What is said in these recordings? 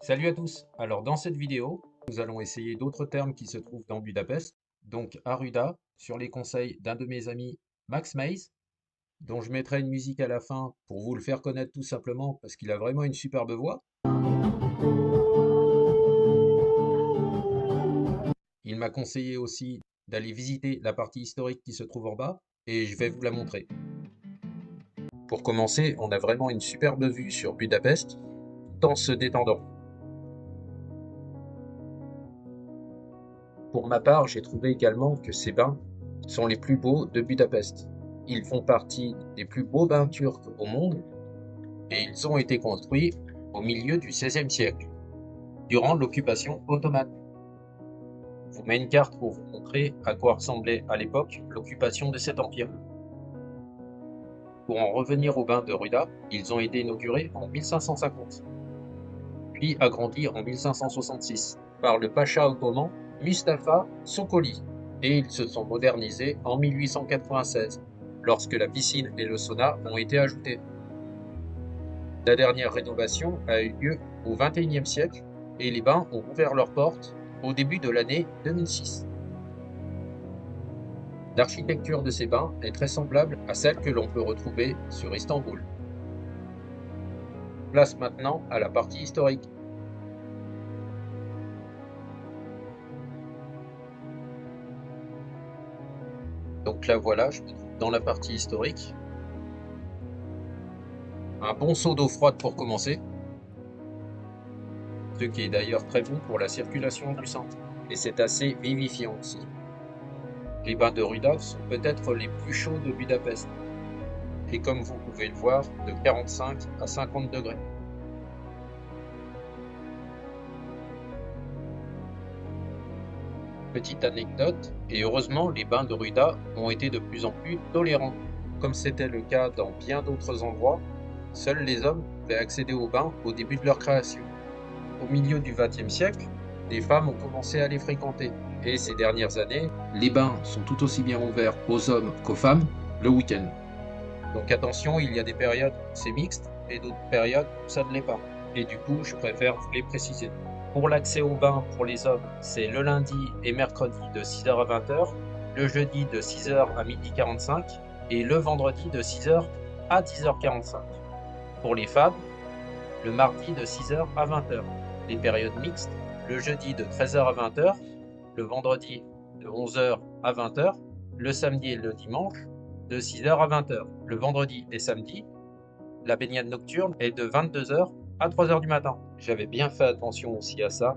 Salut à tous! Alors dans cette vidéo, nous allons essayer d'autres termes qui se trouvent dans Budapest, donc Aruda, sur les conseils d'un de mes amis, Max Maze, dont je mettrai une musique à la fin pour vous le faire connaître tout simplement parce qu'il a vraiment une superbe voix. Il m'a conseillé aussi d'aller visiter la partie historique qui se trouve en bas et je vais vous la montrer. Pour commencer, on a vraiment une superbe vue sur Budapest, tout en se détendant. Pour ma part, j'ai trouvé également que ces bains sont les plus beaux de Budapest. Ils font partie des plus beaux bains turcs au monde et ils ont été construits au milieu du XVIe siècle, durant l'occupation ottomane. Je vous mets une carte pour vous montrer à quoi ressemblait à l'époque l'occupation de cet empire. Pour en revenir aux bains de Ruda, ils ont été inaugurés en 1550, puis agrandis en 1566 par le pacha ottoman Mustafa Sokoli, et ils se sont modernisés en 1896, lorsque la piscine et le sauna ont été ajoutés. La dernière rénovation a eu lieu au XXIe siècle et les bains ont ouvert leurs portes au début de l'année 2006. L'architecture de ces bains est très semblable à celle que l'on peut retrouver sur Istanbul. Place maintenant à la partie historique. Donc là voilà, je me trouve dans la partie historique. Un bon seau d'eau froide pour commencer, ce qui est d'ailleurs très bon pour la circulation du sang. Et c'est assez vivifiant aussi. Les bains de Ruda sont peut-être les plus chauds de Budapest, et comme vous pouvez le voir, de 45 à 50 degrés. Petite anecdote, et heureusement les bains de Ruda ont été de plus en plus tolérants. Comme c'était le cas dans bien d'autres endroits, seuls les hommes pouvaient accéder aux bains au début de leur création. Au milieu du XXe siècle, les femmes ont commencé à les fréquenter. Et ces dernières années, les bains sont tout aussi bien ouverts aux hommes qu'aux femmes le week-end. Donc attention, il y a des périodes où c'est mixte et d'autres périodes où ça ne l'est pas. Et du coup, je préfère vous les préciser. Pour l'accès aux bains pour les hommes, c'est le lundi et mercredi de 6h à 20h, le jeudi de 6h à 12h45 et le vendredi de 6h à 10h45. Pour les femmes, le mardi de 6h à 20h. Les périodes mixtes, le jeudi de 13h à 20h, le vendredi de 11h à 20h, le samedi et le dimanche de 6h à 20h. Le vendredi et samedi, la baignade nocturne est de 22h à 3h du matin. J'avais bien fait attention aussi à ça,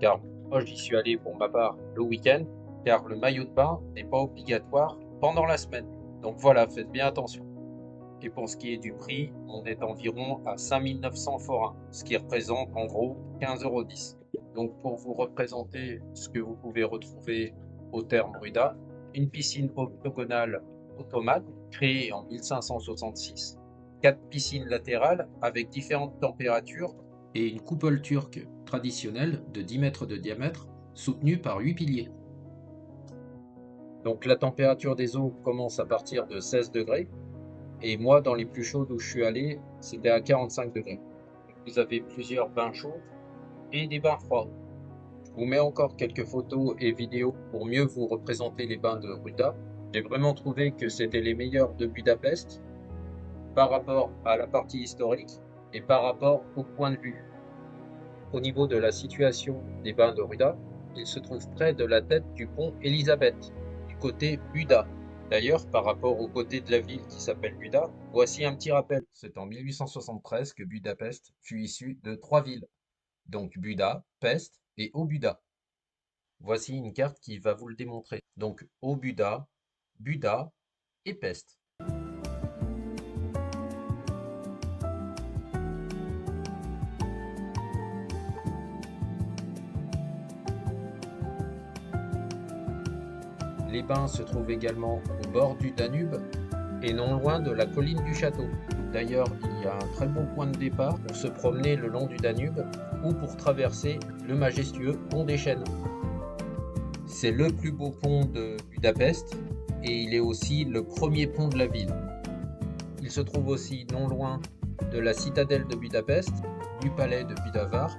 car moi j'y suis allé pour ma part le week-end, car le maillot de bain n'est pas obligatoire pendant la semaine. Donc voilà, faites bien attention. Et pour ce qui est du prix, on est environ à 5900 forains, ce qui représente en gros 15,10 €. Donc pour vous représenter ce que vous pouvez retrouver au terme Ruda, une piscine octogonale ottomane créée en 1566, 4 piscines latérales avec différentes températures et une coupole turque traditionnelle de 10 mètres de diamètre soutenue par 8 piliers. Donc la température des eaux commence à partir de 16 degrés. Et moi, dans les plus chaudes où je suis allé, c'était à 45 degrés. Vous avez plusieurs bains chauds et des bains froids. Je vous mets encore quelques photos et vidéos pour mieux vous représenter les bains de Ruda. J'ai vraiment trouvé que c'était les meilleurs de Budapest par rapport à la partie historique et par rapport au point de vue. Au niveau de la situation des bains de Ruda, ils se trouvent près de la tête du pont Elisabeth, du côté Buda. D'ailleurs, par rapport au côté de la ville qui s'appelle Buda, voici un petit rappel. C'est en 1873 que Budapest fut issue de 3 villes, donc Buda, Pest et Óbuda. Voici une carte qui va vous le démontrer. Donc Óbuda, Buda et Pest. Les bains se trouvent également au bord du Danube et non loin de la colline du château. D'ailleurs, il y a un très bon point de départ pour se promener le long du Danube ou pour traverser le majestueux pont des Chênes. C'est le plus beau pont de Budapest et il est aussi le premier pont de la ville. Il se trouve aussi non loin de la citadelle de Budapest, du palais de Budavar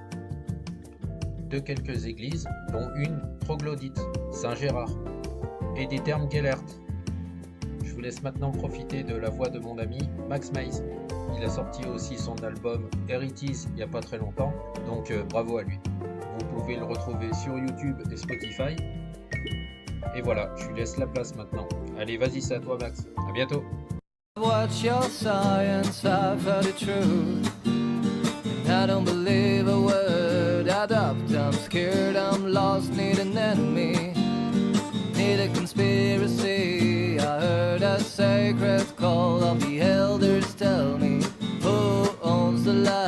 de quelques églises, dont une troglodyte, Saint-Gérard, et des termes Gellert. Je vous laisse maintenant profiter de la voix de mon ami Max Maïs. Il a sorti aussi son album Herities il n'y a pas très longtemps, donc bravo à lui. Vous pouvez le retrouver sur YouTube et Spotify. Et voilà, je lui laisse la place maintenant. Allez, vas-y, c'est à toi Max. À bientôt. What's your science? I've heard it true. I don't believe a word. I doubt, I'm scared, I'm lost, need an enemy, need a conspiracy. I heard a sacred call of the elders tell me who owns the light.